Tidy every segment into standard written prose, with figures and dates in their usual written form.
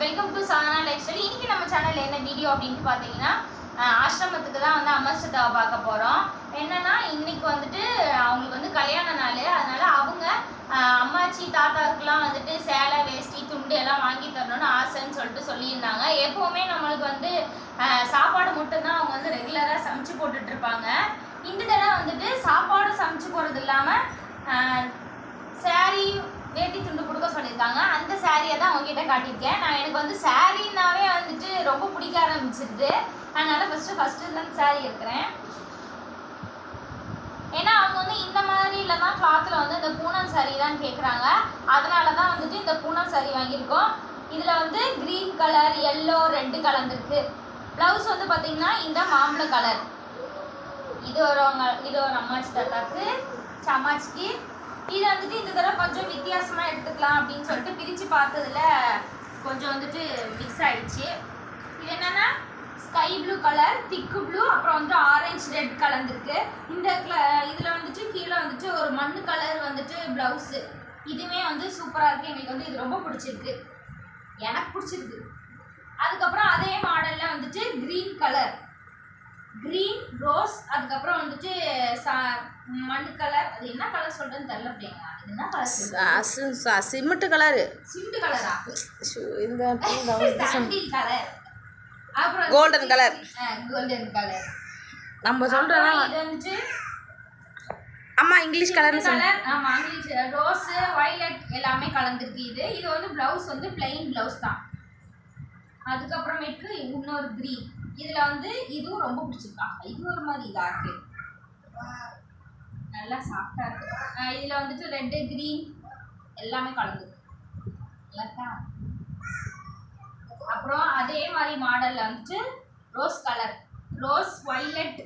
Welcome to Sadhana life style. இன்னைக்கு நம்ம சேனல்ல என்ன வீடியோ அப்படின்னு பார்த்தீங்கன்னா ஆசிரமத்துக்கு தான் வந்து அமர்ஷிதாவை பார்க்க போகிறோம். என்னன்னா இன்னைக்கு வந்துட்டு அவங்களுக்கு வந்து கல்யாண நாள். அதனால அவங்க அம்மாச்சி தாத்தாவுக்குலாம் வந்துட்டு சேலை வேஷ்டி துண்டு எல்லாம் வாங்கி தரணும்னு ஆசைன்னு சொல்லிட்டு சொல்லியிருந்தாங்க. எப்போவுமே நம்மளுக்கு வந்து சாப்பாடு மட்டும்தான் அவங்க வந்து ரெகுலராக சமைச்சு போட்டுட்டு இருப்பாங்க. இந்த தடவை வந்துட்டு சாப்பாடு சமைச்சு போகிறது இல்லாமல் சாரீ வேட்டி துண்டு கொடுக்க சொல்லியிருக்காங்க. அந்த சாரியை தான் அவங்ககிட்ட காட்டியிருக்கேன். எனக்கு வந்து சாரீனாவே வந்துட்டு ரொம்ப பிடிக்க ஆரம்பிச்சிருது. அதனால ஃபஸ்ட்டு தான் சாரீ எடுக்கிறேன். ஏன்னா அவங்க வந்து இந்த மாதிரில தான் கிளாத்தில் வந்து இந்த பூனம் சாரீ தான் கேட்குறாங்க. அதனால தான் வந்துட்டு இந்த பூனம் சாரீ வாங்கியிருக்கோம். இதில் வந்து க்ரீன் கலர், எல்லோ, ரெட்டு கலந்துருக்கு. ப்ளவுஸ் வந்து பார்த்திங்கன்னா இந்த மாம்பழ கலர். இது ஒரு அம்மாச்சி தாத்தாக்கு, அம்மாச்சிக்கு. இது வந்துட்டு இந்த தடவை கொஞ்சம் வித்தியாசமாக எடுத்துக்கலாம் அப்படின்னு சொல்லிட்டு பிரித்து பார்த்ததுல கொஞ்சம் வந்துட்டு மிக்ஸ் ஆகிடுச்சு. இது என்னென்னா ஸ்கை ப்ளூ கலர், திக்கு ப்ளூ, அப்புறம் வந்து ஆரஞ்சு ரெட் கலந்துருக்கு. இந்த இதில் வந்துட்டு கீழே வந்துட்டு ஒரு மண்ணு கலர் வந்துட்டு ப்ளவுஸு. இதுவுமே வந்து சூப்பராக இருக்குது. எங்களுக்கு வந்து இது ரொம்ப பிடிச்சிருக்கு, எனக்கு பிடிச்சிருக்கு. அதுக்கப்புறம் அதே மாடலில் வந்துட்டு க்ரீன் கலர், க்ரீன் ரோஸ், அதுக்கப்புறம் வந்துட்டு மண்ணு கலர். அது என்ன கலர் சொல்கிறேன்னு தெரியல. அப்படிங்க அது என்ன கலர்? Cement colour. சிமெண்ட் கலரா? இந்த சாண்டில் கலர், அப்புறம் கோல்டன் கலர். கோல்டன் கலர் நம்ம சொல்கிறோம். இது வந்துட்டு அம்மா இங்கிலீஷ் கலர்னு கலர். ஆமாம், இங்கிலீஷ் ரோஸு வயலட் எல்லாமே கலந்துருக்கு. இது வந்து ப்ளவுஸ் வந்து பிளெயின் ப்ளவுஸ் தான். அதுக்கப்புறமேட்டு இன்னொரு க்ரீன். இதில் வந்து இதுவும் ரொம்ப பிடிச்சிருக்காங்க. இது ஒரு மாதிரி இதாக இருக்குது, நல்லா சாஃப்டாக இருக்குது. இதில் வந்துட்டு ரெட்டு க்ரீன் எல்லாமே கலந்துருக்கு. அப்புறம் அதே மாதிரி மாடலில் வந்துட்டு ரோஸ் கலர், ரோஸ் வயலட்,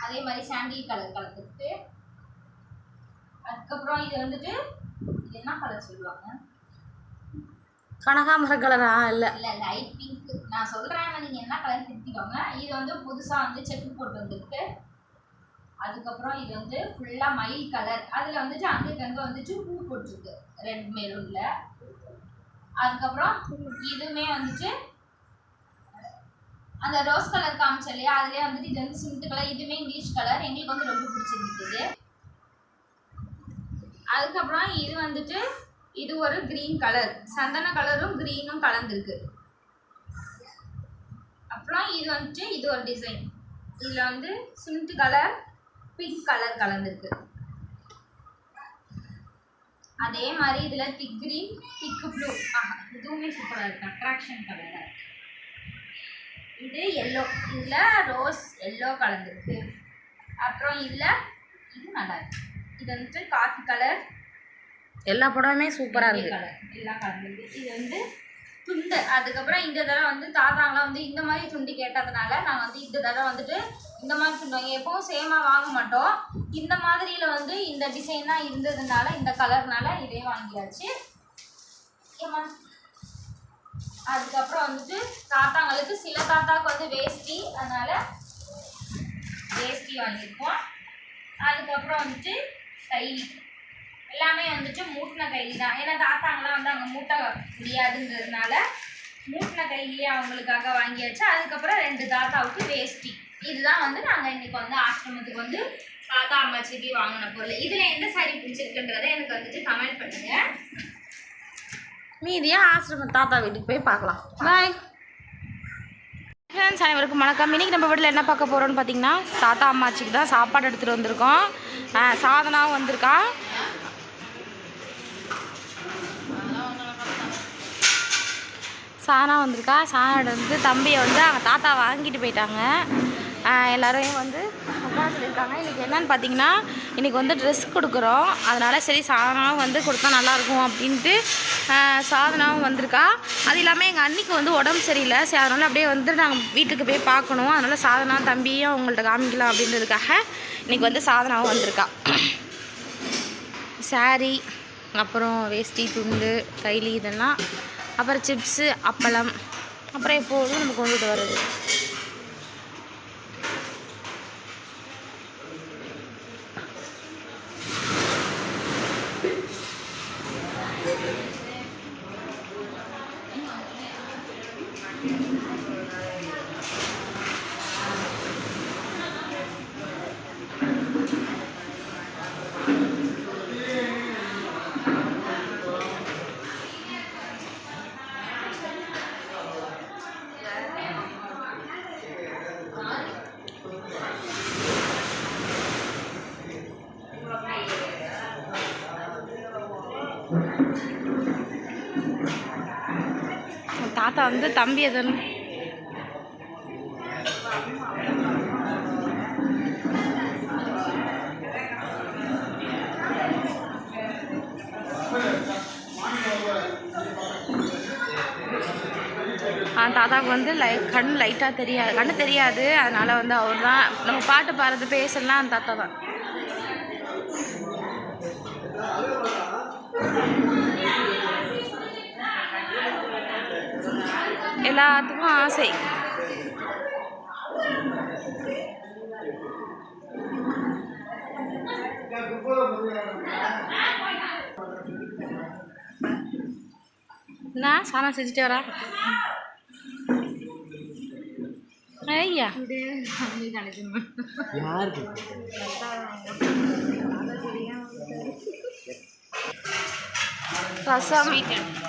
அதே மாதிரி சாண்டில் கலர் கலந்துருக்கு. அதுக்கப்புறம் இது வந்துட்டு இது என்ன கலர் சொல்லுவாங்க? கனகாமர கலரா? இல்லை இல்லை, லைட் பிங்க். நான் சொல்கிறேன், நீங்கள் என்ன கலர் திருத்திக்கோங்க. இது வந்து புதுசாக வந்து செக்கு போட்டு வந்துருக்கு. அதுக்கப்புறம் இது வந்து ஃபுல்லாக மயில் கலர். அதில் வந்துட்டு அங்கே வந்துட்டு பூ போட்டிருக்கு ரெட் மெரூனில். அதுக்கப்புறம் இதுவுமே வந்துட்டு அந்த ரோஸ் கலர் காமிச்ச இல்லையா, அதுலேயே வந்துட்டு இது வந்து சிமெண்ட் கலர். இதுவுமே இங்கிலீஷ் கலர். எங்களுக்கு வந்து ரொம்ப பிடிச்சிருக்குது. அதுக்கப்புறம் இது வந்துட்டு இது ஒரு க்ரீன் கலர், சந்தன கலரும் க்ரீனும் கலந்துருக்கு. அப்புறம் இது வந்துட்டு இது ஒரு டிசைன். இதில் வந்து சிமெண்ட் கலர், பிங்க் கலர் கலந்துருக்கு. அதே மாதிரி இதில் திக் க்ரீன், திக்கு ப்ளூ. இதுவுமே சூப்பராக இருக்குது, அட்ராக்ஷன் கலராக இருக்குது. இது எல்லோ, இதில் ரோஸ் எல்லோ கலந்துருக்கு. அப்புறம் இதில் இது நல்லா இருக்குது. இது வந்துட்டு காஃபி கலர். எல்லா படமுமே சூப்பராக இருக்குது, கலர் எல்லாம் கலந்துருக்கு. இது வந்து துண்டு. அதுக்கப்புறம் இந்த தடவை வந்து தாத்தாங்களாம் வந்து இந்த மாதிரி துண்டு கேட்டதுனால நாங்கள் வந்து இந்த தடவை வந்துட்டு இந்த மாதிரி துண்டு வாங்கி, எப்பவும் சேமாக வாங்க மாட்டோம். இந்த மாதிரியில் வந்து இந்த டிசைன் தான் இருந்ததுனால, இந்த கலர்னால இதே வாங்கியாச்சு. அதுக்கப்புறம் வந்துட்டு தாத்தாங்களுக்கு சில தாத்தாவுக்கு வந்து வேஷ்டி, அதனால் வேஷ்டி வாங்கியிருக்கோம். அதுக்கப்புறம் வந்துட்டு கைலி எல்லாமே வந்துட்டு மூட்டின கைலி தான். ஏன்னா தாத்தாங்களாம் வந்து அங்கே மூட்டை முடியாதுங்கிறதுனால மூட்டின கைலியே அவங்களுக்காக வாங்கியாச்சு. அதுக்கப்புறம் 2 தாத்தாவுக்கு வேஷ்டி. இதுதான் வந்து நாங்கள் இன்றைக்கி வந்து ஆசிரமத்துக்கு வந்து தாத்தா அம்மாச்சிக்கு வாங்கின பொருள். இதில் எந்த சாரி பிடிச்சிருக்குன்றதை எனக்கு வந்துட்டு கமெண்ட் பண்ணுங்கள். மீதியாக ஆசிரமம் தாத்தா வீட்டுக்கு போய் பார்க்கலாம். பாய் ஃப்ரெண்ட்ஸ், அனைவருக்கும் வணக்கம். இன்றைக்கி நம்ம வீட்டில் என்ன பார்க்க போகிறோன்னு பார்த்தீங்கன்னா, தாத்தா அம்மாச்சிக்கு தான் சாப்பாடு எடுத்துகிட்டு வந்திருக்கோம். சாதனாவும் வந்திருக்கா. சாதனா வந்திருக்கா. சாதனை வந்து தம்பியை வந்து அவங்க தாத்தா வாங்கிட்டு போயிட்டாங்க. எல்லோரையும் வந்து உட்கார சொல்லியிருக்காங்க. இன்றைக்கி என்னென்னு பார்த்தீங்கன்னா, இன்றைக்கி வந்து ட்ரெஸ் கொடுக்குறோம். அதனால் சரி சாதனாவும் வந்து கொடுத்தா நல்லாயிருக்கும் அப்படின்ட்டு சாதனாவும் வந்திருக்கா. அது இல்லாமல் எங்கள் அன்னிக்கு வந்து உடம்பு சரியில்லை. சரி, அதனால் அப்படியே வந்து நாங்கள் வீட்டுக்கு போய் பார்க்கணும். அதனால் சாதனா தம்பியும் அவங்கள்ட்ட காமிக்கலாம் அப்படின்றதுக்காக இன்றைக்கி வந்து சாதனாவும் வந்திருக்கா. சாரி, அப்புறம் வேஷ்டி துண்டு கைலி இதெல்லாம், அப்புறம் சிப்ஸு அப்பளம், அப்புறம் எப்போதும் நம்ம கொண்டுட்டு வர்றது. தாத்தா வந்து தம்பி எதுன்னு தாத்தாவுக்கு வந்து கண் லைட்டாக தெரியாது, கண்ணு தெரியாது. அதனால் வந்து அவர் தான் நம்ம பாட்டு பாடுறது பேசலாம் அந்த தாத்தா தான். எல்லாத்துக்கும் ஆசை. என்ன சாணம் செஞ்சுட்டு வரா? ஐயா ரசம்,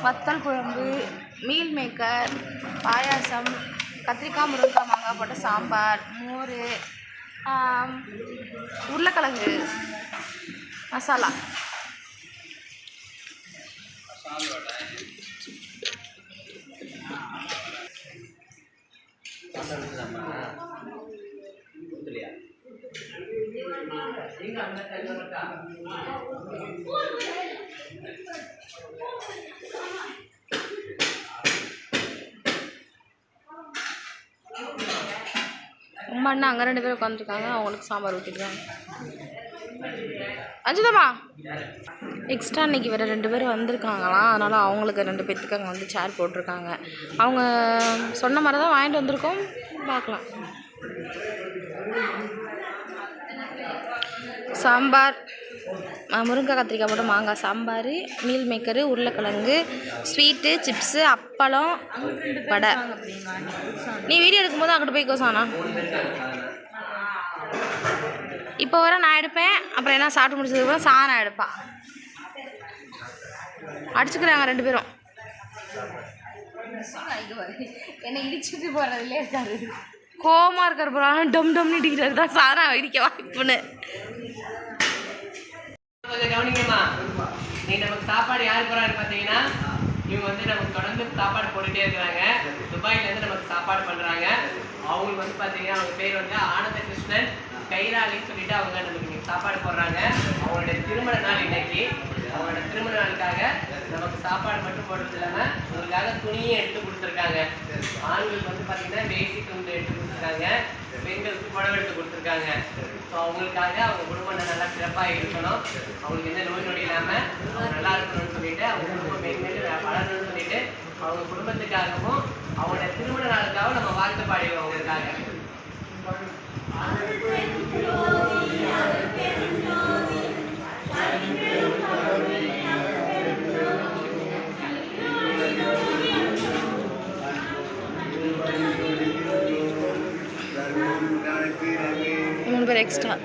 வத்தல் குழம்பு, மீல் மேக்கர், பாயாசம், கத்திரிக்காய் முருங்கைக்காய் மாங்காய் போட்ட சாம்பார், மோர், உருளைக்கிழங்கு மசாலா. அம்மா அண்ணா அங்கே 2 பேர் உட்காந்துருக்காங்க. அவங்களுக்கு சாம்பார் ஊற்றிக்கிறாங்க. அஞ்சுதம்மா எக்ஸ்ட்ரா இன்றைக்கி வேறு 2 பேர் வந்திருக்காங்களாம். அதனால் அவங்களுக்கு 2 பேர்த்துக்கு அங்கே வந்து சேர் போட்டிருக்காங்க. அவங்க சொன்ன மாதிரி தான் வாங்கிட்டு வந்திருக்கோம். பார்க்கலாம். சாம்பார், முருங்கை கத்திரிக்காய் போட்ட மாங்காய் சாம்பார், மீல் மேக்கரு, உருளைக்கிழங்கு, ஸ்வீட்டு, சிப்ஸு, அப்பளம், வடை. நீ வீடியோ எடுக்கும்போது அங்கிட்டு போய் கோசானா. இப்போ வர நான் எடுப்பேன். அப்புறம் என்ன சாப்பிட்டு முடிச்சதுக்கப்புறம் சாணா எடுப்பான். அடிச்சுக்கிறாங்க 2 பேரும். என்னை இடிச்சுட்டு போகிறதுலே இருக்காரு. கோவமாக இருக்கிற போகிறாலும் டம் டம்னு இடிக்கிறது தான் சாணா இடிக்க வாய்ப்புன்னு. கவனிங்கம்மா, நீ நமக்கு சாப்பாடு யார் போறாரு பார்த்தீங்கன்னா, இவங்க வந்து நமக்கு தொடர்ந்து சாப்பாடு போட்டுகிட்டே இருக்கிறாங்க. துபாயிலேருந்து நமக்கு சாப்பாடு பண்ணுறாங்க. அவங்களுக்கு வந்து பார்த்தீங்கன்னா அவங்க பேர் வந்து ஆனந்த கிருஷ்ணன் கைராலின்னு சொல்லிட்டு அவங்க நமக்கு இன்னைக்கு சாப்பாடு போடுறாங்க. அவங்களுடைய திருமண நாள் இன்னைக்கு. அவங்களோட திருமண நாளுக்காக நமக்கு சாப்பாடு மட்டும் போடுறது இல்லாமல் அவங்களுக்காக துணியை எடுத்து கொடுத்துருக்காங்க. ஆண்களுக்கு வந்து பார்த்தீங்கன்னா வேஷ்டி துண்டு எடுத்து கொடுத்துருக்காங்க, பெண்களுக்கு புடவை எடுத்து கொடுத்துருக்காங்க. ஸோ அவங்களுக்காக அவங்க குடும்பம் நல்லா சிறப்பாக இருக்கணும், அவங்களுக்கு எந்த நோய் நொடி இல்லாமல் அவங்க நல்லா இருக்கணும்னு சொல்லிட்டு, அவங்க குடும்பம் மேன்மேலும் வளரணும்னு சொல்லிட்டு, அவங்க குடும்பத்துக்காகவும் அவங்களோட திருமண நாளுக்காகவும் நம்ம வாழ்த்து பாடிடுவோம். அவங்களுக்காக மூணு பேர் எக்ஸ்ட்ரா.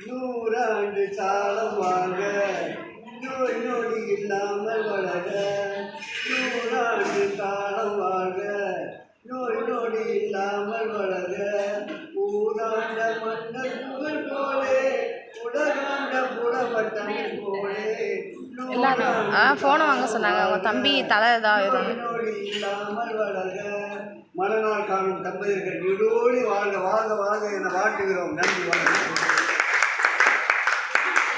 நூறாண்டு காலம் வாங்க, நோய் நொடி இல்லாமல் வளர. நூறாண்டு காலம் வாங்க, நோய் நொடி இல்லாமல் வளர. ஊராண்ட மன்னர் புகழ் போலே ஃபோனை வாங்க சொன்னாங்க. அவங்க தம்பி தலை இதாகிடும். நோடி இல்லாமல் வளர்க மனநாள் காணும் தம்பதியர்கள் நீடோடி வாழ்க வாழ்க வாழ்க என வாழ்த்துகிறோம். நன்றி வணக்கம்.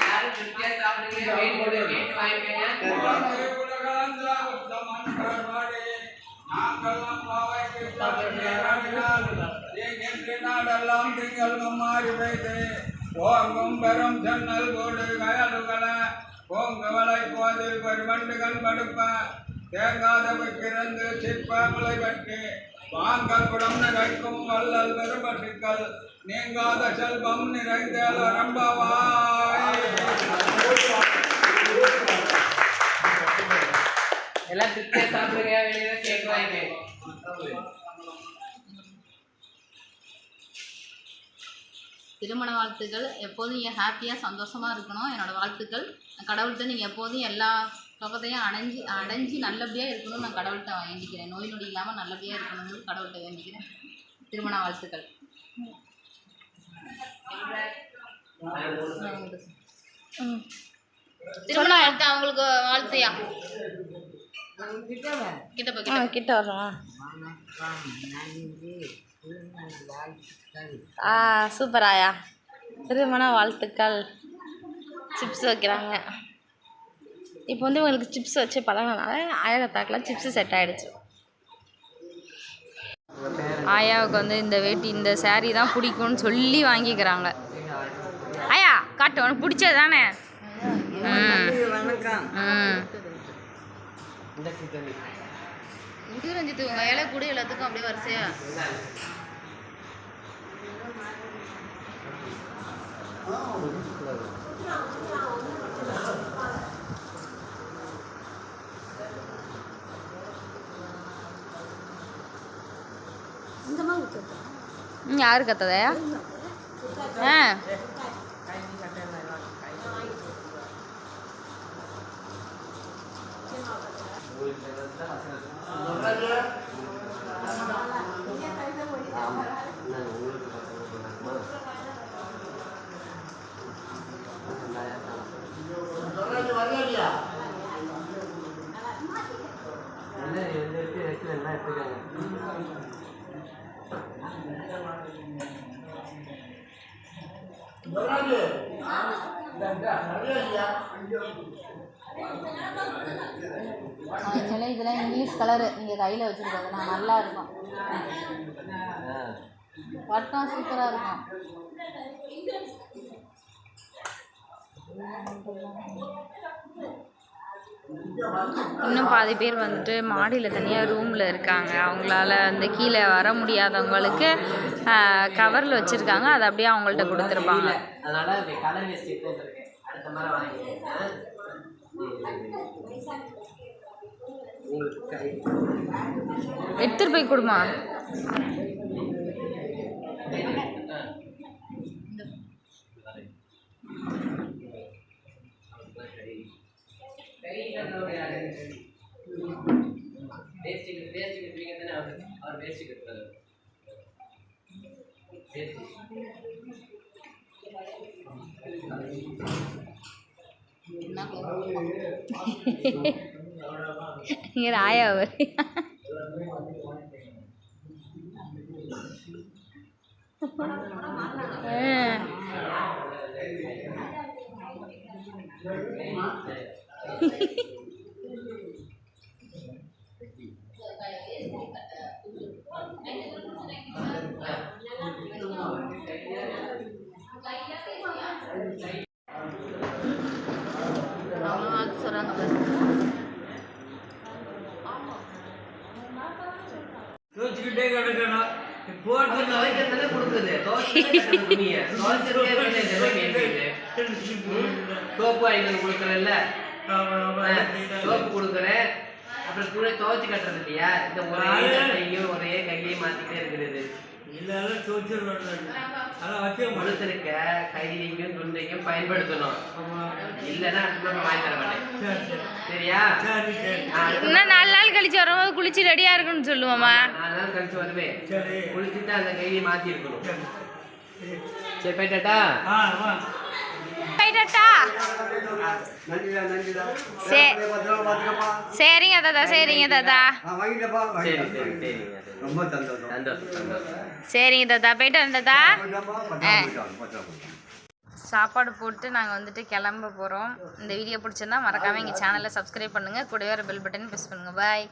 எல்லாரும் திருப்தியா சாப்பிடுங்க. வேணுங்கிறத கேட்டு வாங்கிக்கங்க. நாடெல்லாம் திங்கள் மாறி வைத்து ஓங்கும் பெரும் ஜன்னல் கோடு கயலுகள ஓங்குவலை போதில் பெருமண்டுகள் படுப்ப தேங்காதவை கிறந்து சிற்ப முளை பற்றி வாங்கல் குடம் நிறைக்கும் வல்லல் பெருமட்டுக்கள் நீங்காத செல்வம் நிறைந்தேல் அரம்பவாய். எல்லாம் திருப்தியா சாப்பிடுங்க. வேணுங்கிறத கேட்டு வாங்கிக்கங்க. திருமண வாழ்த்துக்கள். எப்போதும் நீங்கள் ஹாப்பியாக சந்தோஷமாக இருக்கணும். என்னோடய வாழ்த்துக்கள். கடவுள்கிட்ட நீங்கள் எப்போதும் எல்லா சுகத்தையும் அடைஞ்சு நல்லபடியாக இருக்கணும்னு நான் கடவுள்கிட்ட வேண்டிக்கிறேன். நோய் நொடி இல்லாமல் நல்லபடியாக இருக்கணும்னு கடவுள்கிட்ட வேண்டிக்கிறேன். திருமண வாழ்த்துக்கள். திருமண வாழ்த்து அவங்களுக்கு வாழ்த்தையா கிட்ட வரோம். சூப்பர் ஆயா. திருமண வாழ்த்துக்கள். சிப்ஸ் வைக்கிறாங்க. இப்போ வந்து இவங்களுக்கு சிப்ஸ் வச்சு பழகினால ஆயாத்தாக்கெலாம் சிப்ஸு செட் ஆகிடுச்சு. ஆயாவுக்கு வந்து இந்த வேட்டி இந்த சாரீ தான் பிடிக்கும்னு சொல்லி வாங்கிக்கிறாங்க. ஆயா காட்டு, உனக்கு பிடிச்சது தானே? ரஞ்சித்து உங்கள் இலை கூட எல்லாத்துக்கும் அப்படியே வரிசையா யாரு கத்ததையா? இதெல்லாம் இங்கிலீஷ் கலரு நீங்கள் கையில் வச்சுருக்கோங்க. நான் நல்லா இருக்கும். வட்டம் சூப்பராக இருக்கும். இன்னும் பாதி பேர் வந்துட்டு மாடியில் தனியாக ரூமில் இருக்காங்க. அவங்களால அந்த கீழே வர முடியாதவங்களுக்கு கவரில் வச்சுருக்காங்க. அதை அப்படியே அவங்கள்ட்ட கொடுத்துருப்பாங்க. எடுத்துட்டு போய் கொடுமா. இங்கே ஆயா தோச்சுக்கிட்டே கிடக்கணும். சோப்பு வாங்கி கொடுக்குறேன்ல, சோப்பு கொடுக்குறேன். அப்புறம் கூட துவைச்சு கட்டுறது இல்லையா? இந்த ஒரே கையையும் மாத்திக்கிட்டே இருக்கிறது. முழுத்திருக்க கையையும் துண்டையும் பயன்படுத்தணும். இல்லைன்னா வாங்கி தர மாட்டேன். சரியா? இன்னும் 4 நாள் கழிச்சு வரும்போது குளிச்சு ரெடியா இருக்குன்னு சொல்லுவோமா? 4 நாள் கழிச்சு வருவேன். குளிச்சுட்டு அந்த கையை மாத்தி இருக்கணும். சரி போயிட்டாட்டா? போயிட்டா நன்றிடா நன்றிடா சரி. பத்திரமா பார்த்துக்கப்பா. சரிங்க தாத்தா சரிங்க தாத்தா வாங்கிட்டப்பா சரி வாங்கிட்டேன். சரி சரிங்க ரொம்ப சந்தோஷம். சந்தோஷம். சரிங்க தாத்தா போயிட்டு வரேன் தாத்தா. போயிட்டாப்பா, பத்திரமா போயிட்டு வாங்க, பத்திரமா போயிட்டு வாங்க. சாப்பாடு போட்டு நாங்கள் வந்துட்டு கிளம்ப போகிறோம். இந்த வீடியோ பிடிச்சிருந்தா மறக்காமல் எங்கள் சேனலை சப்ஸ்கிரைப் பண்ணுங்கள். கூடவே ஒரு பெல் பட்டன் ப்ரெஸ் பண்ணுங்கள். பாய்.